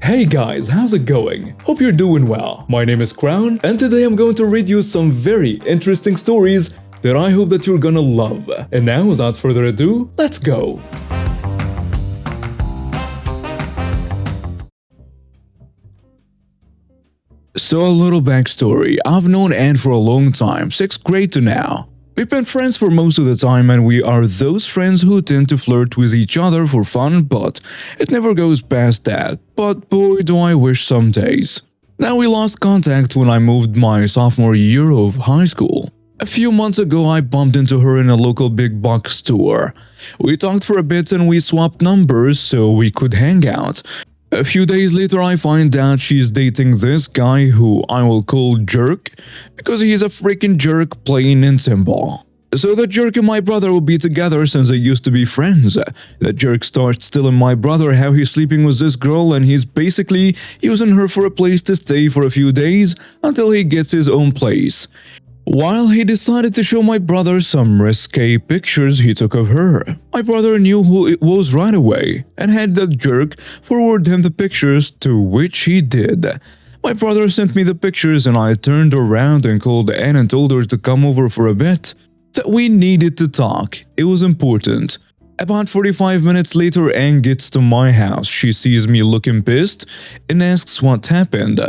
Hey guys, how's it going? Hope you're doing well. My name is Crown, and today I'm going to read you some very interesting stories that I hope that you're gonna love. And now, without further ado, let's go! So a little backstory. I've known Anne for a long time, 6th grade to now. We've been friends for most of the time, and we are those friends who tend to flirt with each other for fun, but it never goes past that. But boy, do I wish some days. Now, we lost contact when I moved my sophomore year of high school. A few months ago, I bumped into her in a local big box store. We talked for a bit and we swapped numbers so we could hang out. A few days later, I find out she's dating this guy who I will call Jerk because he's a freaking jerk, plain and simple. So the Jerk and my brother will be together since they used to be friends. The Jerk starts telling my brother how he's sleeping with this girl and he's basically using her for a place to stay for a few days until he gets his own place. While he decided to show my brother some risque pictures he took of her. My brother knew who it was right away and had the Jerk forward him the pictures, to which he did. My brother sent me the pictures and I turned around and called Anne and told her to come over for a bit. That we needed to talk. It was important. About 45 minutes later, Anne gets to my house. She sees me looking pissed and asks what happened.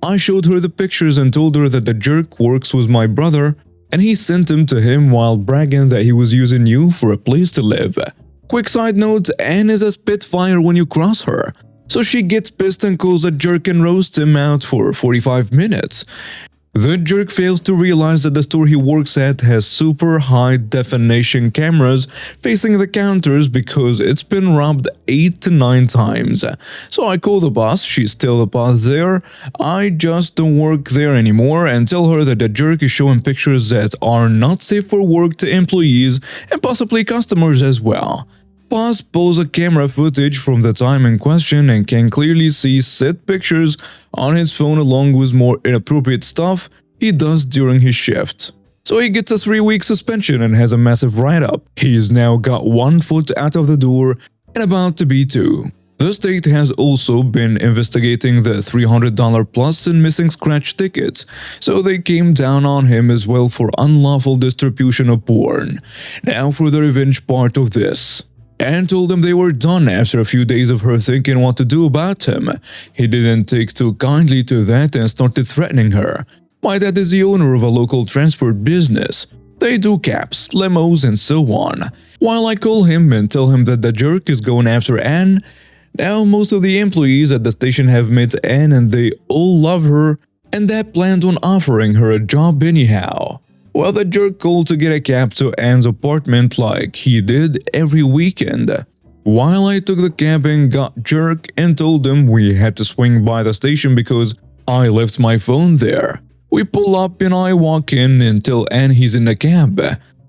I showed her the pictures and told her that the Jerk works with my brother and he sent them to him while bragging that he was using you for a place to live. Quick side note, Anne is a spitfire when you cross her, so she gets pissed and calls the Jerk and roasts him out for 45 minutes. The Jerk fails to realize that the store he works at has super high definition cameras facing the counters because it's been robbed 8 to 9 times. So I call the boss, she's still the boss there, I just don't work there anymore, and tell her that the Jerk is showing pictures that are not safe for work to employees and possibly customers as well. Boss pulls a camera footage from the time in question and can clearly see said pictures on his phone along with more inappropriate stuff he does during his shift. So he gets a 3-week suspension and has a massive write-up. He's now got 1 foot out of the door and about to be 2. The state has also been investigating the $300 plus in missing scratch tickets, so they came down on him as well for unlawful distribution of porn. Now for the revenge part of this. Anne told him they were done after a few days of her thinking what to do about him. He didn't take too kindly to that and started threatening her. My dad is the owner of a local transport business. They do cabs, limos, and so on. While I call him and tell him that the Jerk is going after Anne, now most of the employees at the station have met Anne and they all love her and they planned on offering her a job anyhow. Well, the Jerk called to get a cab to Anne's apartment like he did every weekend. While I took the cab and got Jerk and told him we had to swing by the station because I left my phone there. We pull up and I walk in and tell Anne he's in the cab.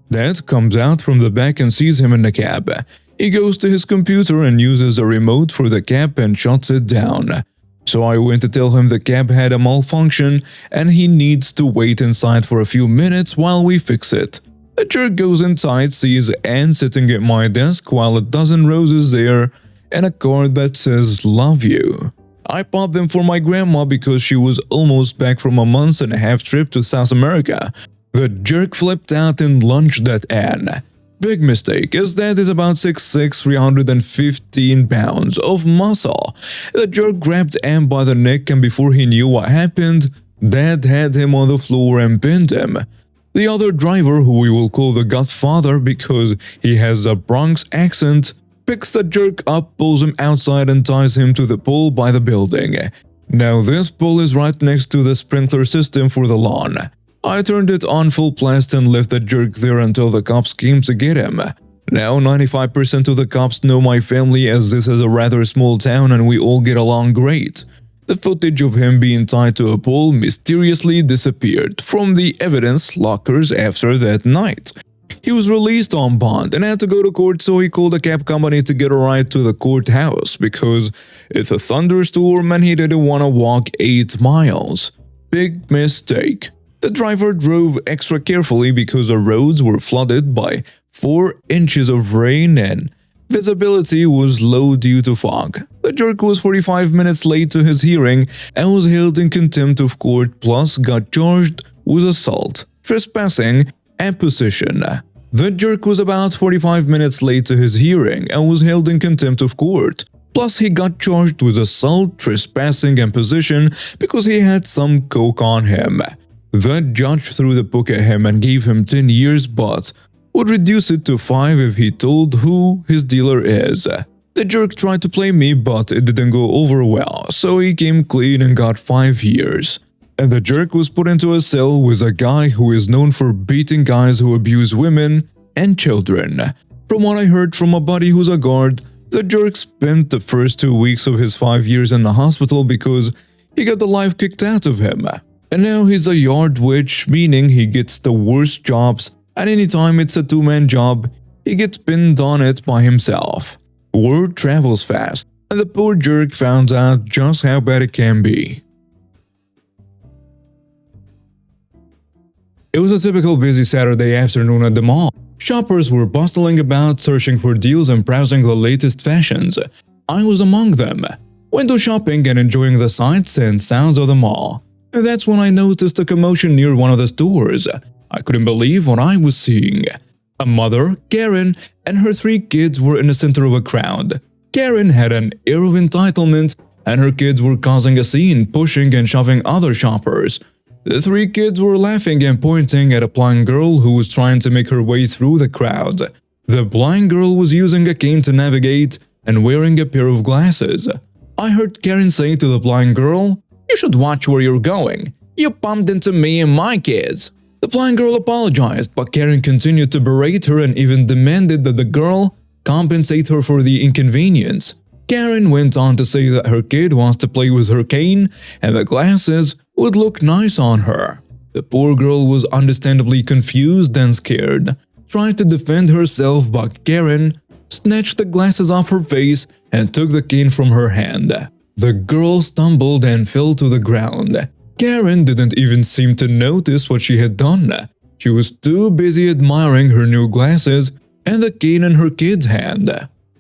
Dad comes out from the back and sees him in the cab. He goes to his computer and uses a remote for the cab and shuts it down. So I went to tell him the cab had a malfunction and he needs to wait inside for a few minutes while we fix it. The Jerk goes inside, sees Anne sitting at my desk while a dozen roses there and a card that says "Love you." I popped them for my grandma because she was almost back from a 1.5-month trip to South America. The Jerk flipped out and lunged at Anne. Big mistake, as Dad is about 6'6", 315 pounds of muscle. The Jerk grabbed Anne by the neck and before he knew what happened, Dad had him on the floor and pinned him. The other driver, who we will call the Godfather because he has a Bronx accent, picks the Jerk up, pulls him outside and ties him to the pole by the building. Now this pole is right next to the sprinkler system for the lawn. I turned it on full blast and left the Jerk there until the cops came to get him. Now 95% of the cops know my family as this is a rather small town and we all get along great. The footage of him being tied to a pole mysteriously disappeared from the evidence lockers after that night. He was released on bond and had to go to court, so he called a cab company to get a ride to the courthouse because it's a thunderstorm and he didn't want to walk 8 miles. Big mistake. The driver drove extra carefully because the roads were flooded by 4 inches of rain and visibility was low due to fog. The jerk was 45 minutes late to his hearing and was held in contempt of court, plus got charged with assault, trespassing, and possession. The jerk was about 45 minutes late to his hearing and was held in contempt of court. Plus, he got charged with assault, trespassing, and possession because he had some coke on him. The judge threw the book at him and gave him 10 years, but would reduce it to 5 if he told who his dealer is. The jerk tried to play me, but it didn't go over well, so he came clean and got 5 years. And the jerk was put into a cell with a guy who is known for beating guys who abuse women and children. From what I heard from a buddy who's a guard, the jerk spent the first 2 weeks of his 5 years in the hospital because he got the life kicked out of him. And now he's a yard witch, meaning he gets the worst jobs, and anytime it's a two-man job, he gets pinned on it by himself. Word travels fast, and the poor jerk found out just how bad it can be. It was a typical busy Saturday afternoon at the mall. Shoppers were bustling about, searching for deals and browsing the latest fashions. I was among them, window shopping and enjoying the sights and sounds of the mall. And that's when I noticed a commotion near one of the stores. I couldn't believe what I was seeing. A mother, Karen, and her 3 kids were in the center of a crowd. Karen had an air of entitlement, and her kids were causing a scene, pushing and shoving other shoppers. The 3 kids were laughing and pointing at a blind girl who was trying to make her way through the crowd. The blind girl was using a cane to navigate and wearing a pair of glasses. I heard Karen say to the blind girl, "You should watch where you're going. You bumped into me and my kids." The blind girl apologized, but Karen continued to berate her and even demanded that the girl compensate her for the inconvenience. Karen went on to say that her kid wants to play with her cane and the glasses would look nice on her. The poor girl was understandably confused and scared, tried to defend herself, but Karen snatched the glasses off her face and took the cane from her hand. The girl stumbled and fell to the ground. Karen didn't even seem to notice what she had done. She was too busy admiring her new glasses and the cane in her kid's hand.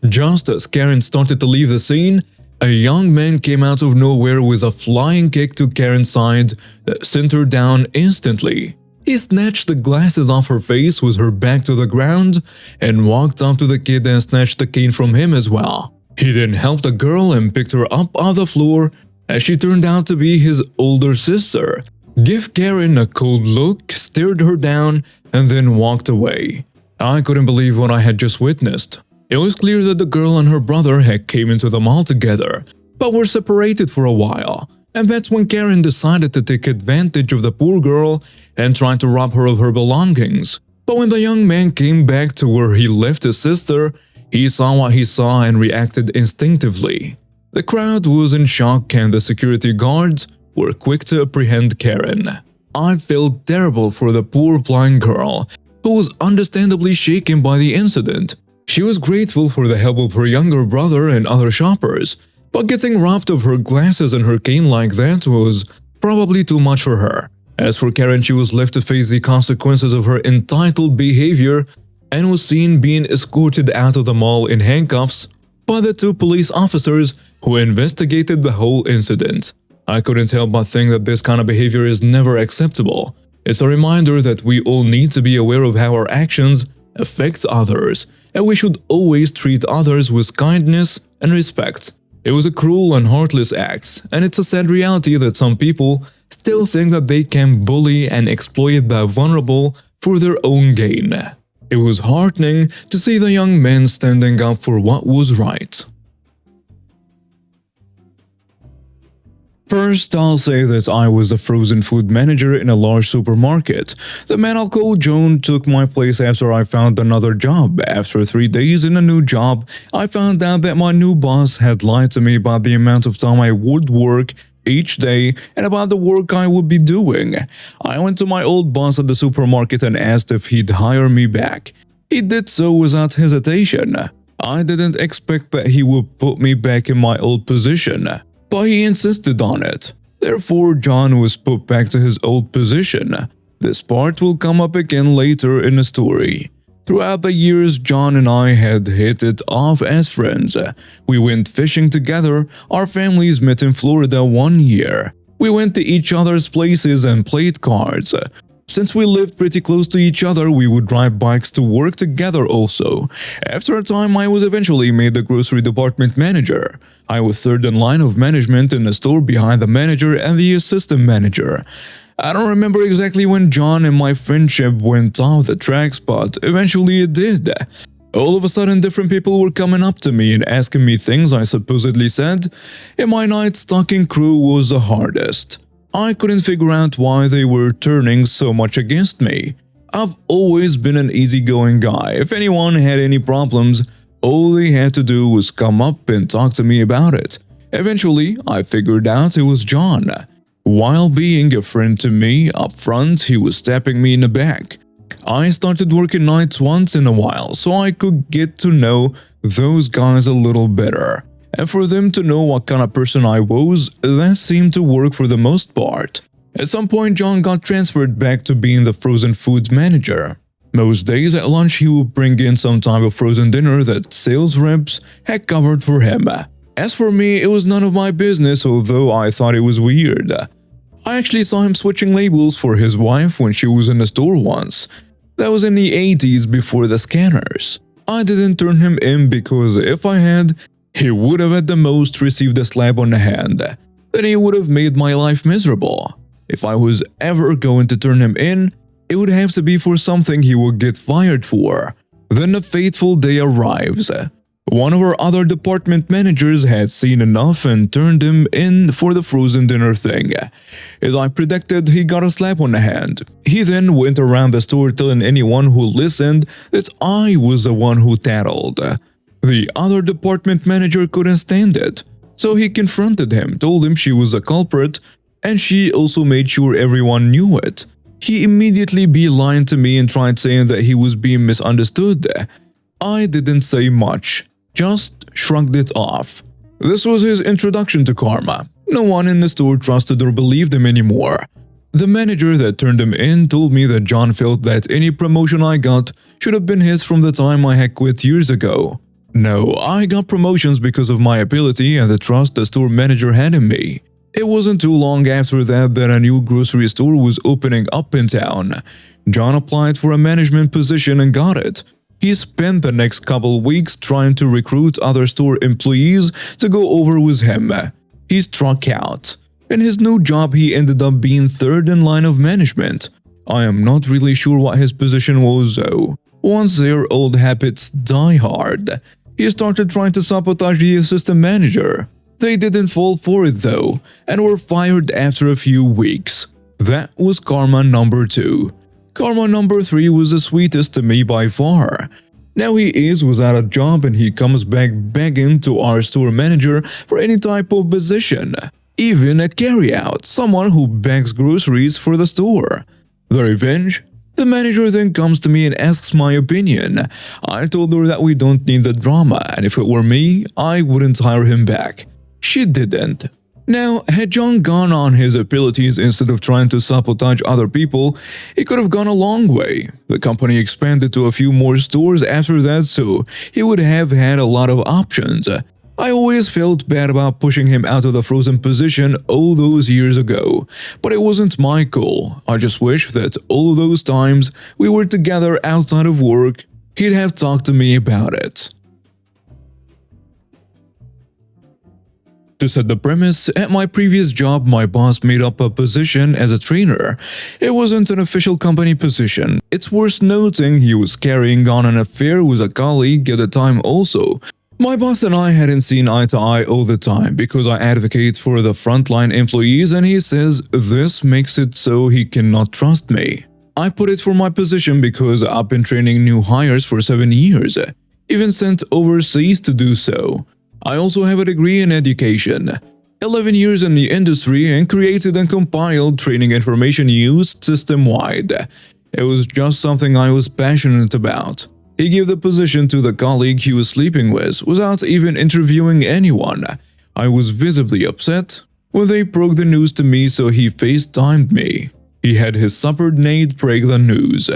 Just as Karen started to leave the scene, a young man came out of nowhere with a flying kick to Karen's side that sent her down instantly. He snatched the glasses off her face with her back to the ground and walked up to the kid and snatched the cane from him as well. He then helped the girl and picked her up off the floor as she turned out to be his older sister. Gave Karen a cold look, stared her down, and then walked away. I couldn't believe what I had just witnessed. It was clear that the girl and her brother had came into the mall together, but were separated for a while, and that's when Karen decided to take advantage of the poor girl and try to rob her of her belongings. But when the young man came back to where he left his sister, he saw what he saw and reacted instinctively. The crowd was in shock and the security guards were quick to apprehend Karen. I felt terrible for the poor blind girl, who was understandably shaken by the incident. She was grateful for the help of her younger brother and other shoppers, but getting robbed of her glasses and her cane like that was probably too much for her. As for Karen, she was left to face the consequences of her entitled behavior and was seen being escorted out of the mall in handcuffs by the 2 police officers who investigated the whole incident. I couldn't help but think that this kind of behavior is never acceptable. It's a reminder that we all need to be aware of how our actions affect others, and we should always treat others with kindness and respect. It was a cruel and heartless act, and it's a sad reality that some people still think that they can bully and exploit the vulnerable for their own gain. It was heartening to see the young men standing up for what was right. First, I'll say that I was the frozen food manager in a large supermarket. The man I'll call Joan took my place after I found another job. After 3 days in a new job, I found out that my new boss had lied to me about the amount of time I would work each day and about the work I would be doing. I went to my old boss at the supermarket and asked if he'd hire me back. He did so without hesitation. I didn't expect that he would put me back in my old position, but he insisted on it. Therefore, John was put back to his old position. This part will come up again later in the story. Throughout the years, John and I had hit it off as friends. We went fishing together. Our families met in Florida one year. We went to each other's places and played cards. Since we lived pretty close to each other, we would ride bikes to work together also. After a time, I was eventually made the grocery department manager. I was third in line of management in the store behind the manager and the assistant manager. I don't remember exactly when John and my friendship went off the tracks, but eventually it did. All of a sudden, different people were coming up to me and asking me things I supposedly said. In my night, stalking crew was the hardest. I couldn't figure out why they were turning so much against me. I've always been an easygoing guy. If anyone had any problems, all they had to do was come up and talk to me about it. Eventually, I figured out it was John. While being a friend to me up front, he was stabbing me in the back. I started working nights once in a while so I could get to know those guys a little better. And for them to know what kind of person I was, that seemed to work for the most part. At some point, John got transferred back to being the frozen foods manager. Most days at lunch, he would bring in some type of frozen dinner that sales reps had covered for him. As for me, it was none of my business, although I thought it was weird. I actually saw him switching labels for his wife when she was in the store once. That was in the 80s before the scanners. I didn't turn him in because if I had, he would have at the most received a slap on the hand. Then he would have made my life miserable. If I was ever going to turn him in, it would have to be for something he would get fired for. Then the fateful day arrives. One of our other department managers had seen enough and turned him in for the frozen dinner thing. As I predicted, he got a slap on the hand. He then went around the store telling anyone who listened that I was the one who tattled. The other department manager couldn't stand it, so he confronted him, told him she was a culprit, and she also made sure everyone knew it. He immediately beelined to me and tried saying that he was being misunderstood. I didn't say much. Just shrugged it off. This was his introduction to karma. No one in the store trusted or believed him anymore. The manager that turned him in told me that John felt that any promotion I got should have been his from the time I had quit years ago. No, I got promotions because of my ability and the trust the store manager had in me. It wasn't too long after that a new grocery store was opening up in town. John applied for a management position and got it. He spent the next couple weeks trying to recruit other store employees to go over with him. He struck out. In his new job, he ended up being third in line of management. I am not really sure what his position was though. Once their old habits die hard, he started trying to sabotage the assistant manager. They didn't fall for it though, and were fired after a few weeks. That was karma number 2. Karma number 3 was the sweetest to me by far. Now he is without a job and he comes back begging to our store manager for any type of position. Even a carryout, someone who bags groceries for the store. The revenge? The manager then comes to me and asks my opinion. I told her that we don't need the drama and if it were me, I wouldn't hire him back. She didn't. Now, had John gone on his abilities instead of trying to sabotage other people, he could have gone a long way. The company expanded to a few more stores after that, so he would have had a lot of options. I always felt bad about pushing him out of the frozen position all those years ago, but it wasn't my goal. I just wish that all of those times we were together outside of work, he'd have talked to me about it. To set the premise, at my previous job, my boss made up a position as a trainer. It wasn't an official company position. It's worth noting he was carrying on an affair with a colleague at the time also. My boss and I hadn't seen eye to eye all the time because I advocate for the frontline employees and he says this makes it so he cannot trust me. I put it for my position because I've been training new hires for 7 years, even sent overseas to do so. I also have a degree in education, 11 years in the industry, and created and compiled training information used system-wide. It was just something I was passionate about. He gave the position to the colleague he was sleeping with without even interviewing anyone. I was visibly upset when they broke the news to me, so he FaceTimed me. He had his subordinate break the news.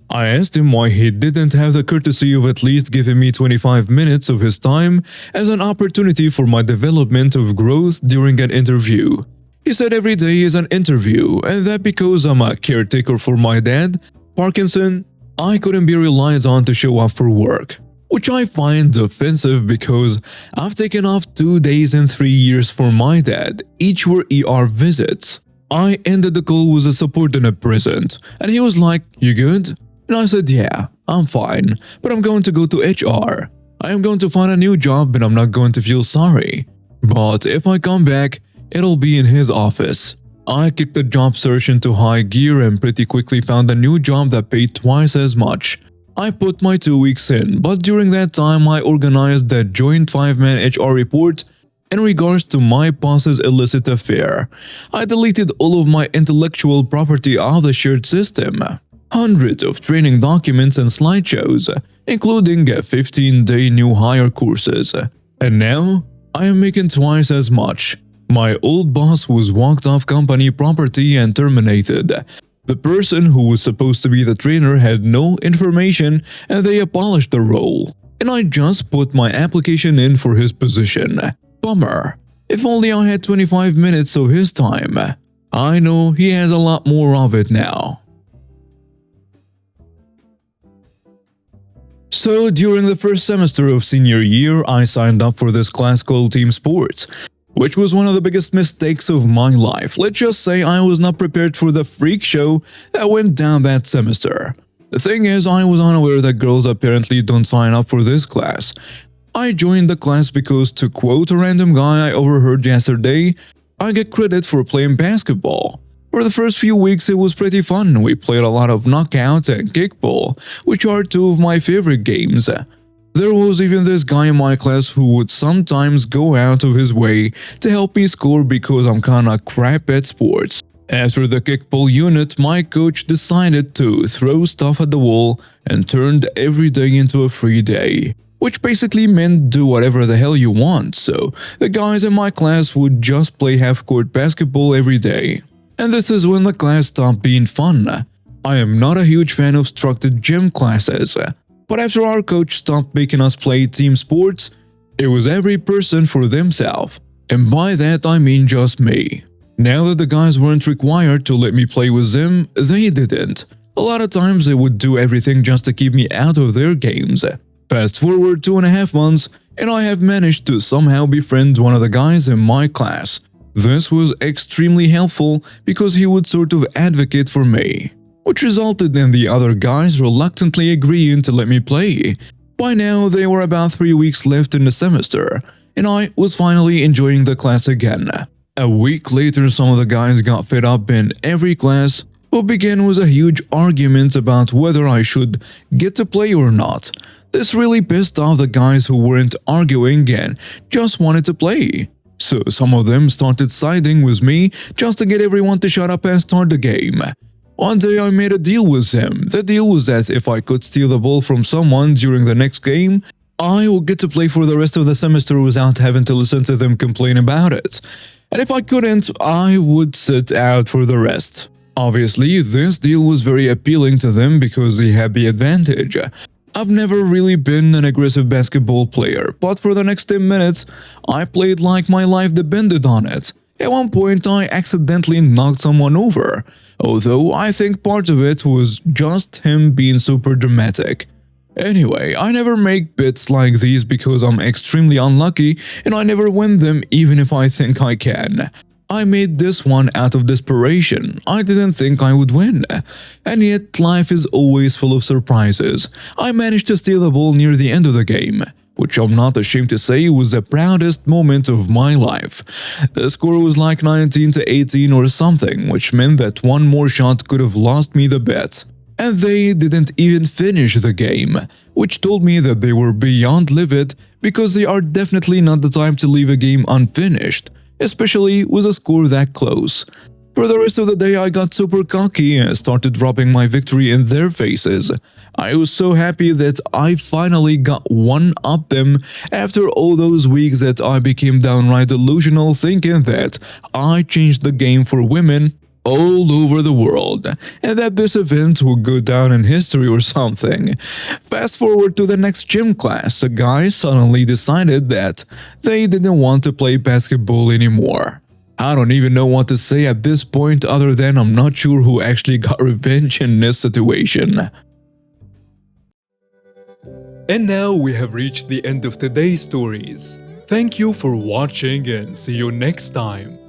I asked him why he didn't have the courtesy of at least giving me 25 minutes of his time as an opportunity for my development of growth during an interview. He said every day is an interview, and that because I'm a caretaker for my dad, Parkinson, I couldn't be relied on to show up for work. Which I find offensive because I've taken off 2 days in 3 years for my dad, each were ER visits. I ended the call with a subordinate present, and he was like, "You good?" And I said, "Yeah, I'm fine, but I'm going to go to HR. I am going to find a new job and I'm not going to feel sorry. But if I come back, it'll be in his office." I kicked the job search into high gear and pretty quickly found a new job that paid twice as much. I put my 2 weeks in, but during that time I organized that joint 5-man HR report in regards to my boss's illicit affair. I deleted all of my intellectual property out of the shared system. Hundreds of training documents and slideshows, including 15-day new hire courses. And now, I am making twice as much. My old boss was walked off company property and terminated. The person who was supposed to be the trainer had no information and they abolished the role. And I just put my application in for his position. Bummer. If only I had 25 minutes of his time. I know he has a lot more of it now. So during the first semester of senior year, I signed up for this class called Team Sports, which was one of the biggest mistakes of my life. Let's just say I was not prepared for the freak show that went down that semester. The thing is, I was unaware that girls apparently don't sign up for this class. I joined the class because, to quote a random guy I overheard yesterday, I get credit for playing basketball. For the first few weeks it was pretty fun. We played a lot of knockout and kickball, which are two of my favorite games. There was even this guy in my class who would sometimes go out of his way to help me score because I'm kinda crap at sports. After the kickball unit, my coach decided to throw stuff at the wall and turned every day into a free day, which basically meant do whatever the hell you want, so the guys in my class would just play half-court basketball every day. And this is when the class stopped being fun. I am not a huge fan of structured gym classes, but after our coach stopped making us play team sports, it was every person for themselves, and by that I mean just me. Now that the guys weren't required to let me play with them, they didn't. A lot of times they would do everything just to keep me out of their games. Fast forward 2.5 months, and I have managed to somehow befriend one of the guys in my class. This was extremely helpful because he would sort of advocate for me, which resulted in the other guys reluctantly agreeing to let me play. By now, there were about 3 weeks left in the semester, and I was finally enjoying the class again. A week later, some of the guys got fed up and every class would begin with a huge argument about whether I should get to play or not. This really pissed off the guys who weren't arguing and just wanted to play. So some of them started siding with me just to get everyone to shut up and start the game. One day I made a deal with them. The deal was that if I could steal the ball from someone during the next game, I would get to play for the rest of the semester without having to listen to them complain about it. And if I couldn't, I would sit out for the rest. Obviously, this deal was very appealing to them because they had the advantage. I've never really been an aggressive basketball player, but for the next 10 minutes, I played like my life depended on it. At one point, I accidentally knocked someone over, although I think part of it was just him being super dramatic. Anyway, I never make bets like these because I'm extremely unlucky and I never win them even if I think I can. I made this one out of desperation. I didn't think I would win. And yet, life is always full of surprises. I managed to steal the ball near the end of the game, which I'm not ashamed to say was the proudest moment of my life. The score was like 19-18 or something, which meant that one more shot could have lost me the bet. And they didn't even finish the game, which told me that they were beyond livid because they are definitely not the type to leave a game unfinished, especially with a score that close. For the rest of the day I got super cocky and started dropping my victory in their faces. I was so happy that I finally got one up them after all those weeks that I became downright delusional thinking that I changed the game for women all over the world, and that this event would go down in history or something. Fast forward to the next gym class, a guy suddenly decided that they didn't want to play basketball anymore. I don't even know what to say at this point other than I'm not sure who actually got revenge in this situation. And now we have reached the end of today's stories. Thank you for watching and see you next time.